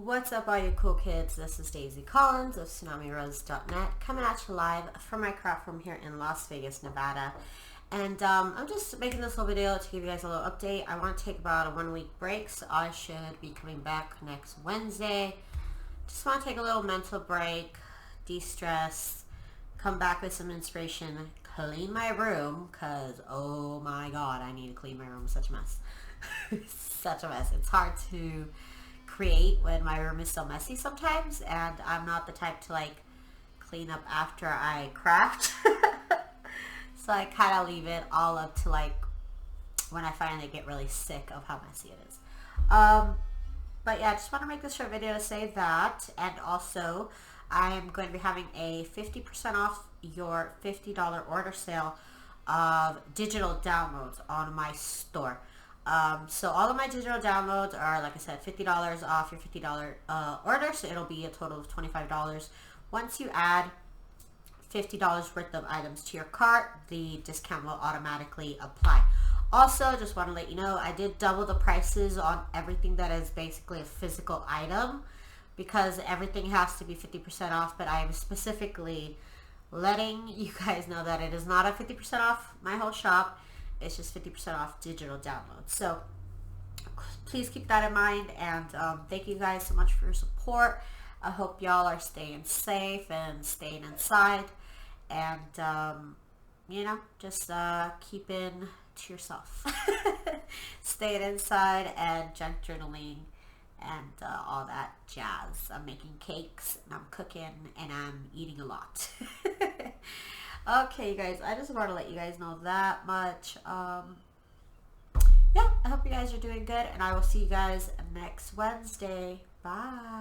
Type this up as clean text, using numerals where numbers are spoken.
What's up, all you cool kids? This is Daisy Collins of TsunamiRose.net coming at you live from my craft room here in Las Vegas, Nevada. And I'm just making this little video to give you guys a little update. I want to take about a 1 week break, so I should be coming back next Wednesday. Just want to take a little mental break, de-stress, come back with some inspiration, clean my room, because oh my god, I need to clean my room. It's such a mess. It's such a mess. It's hard to create when my room is so messy sometimes, and I'm not the type to like clean up after I craft. So I kind of leave it all up to like when I finally get really sick of how messy it is. But yeah, I just want to make this short video to say that, and also I'm going to be having a 50% off your $50 order sale of digital downloads on my store. So all of my digital downloads are, like I said, $50 off your $50 order, so it'll be a total of $25. Once you add $50 worth of items to your cart, the discount will automatically apply. Also, just want to let you know, I did double the prices on everything that is basically a physical item, because everything has to be 50% off, but I am specifically letting you guys know that it is not a 50% off my whole shop. It's just 50% off digital downloads. So please keep that in mind, and thank you guys so much for your support. I hope y'all are staying safe and staying inside, and you know, just keeping to yourself. Staying inside and junk journaling and all that jazz. I'm making cakes and I'm cooking and I'm eating a lot. Okay, you guys, I just want to let you guys know that much. Yeah, I hope you guys are doing good, and I will see you guys next Wednesday. Bye.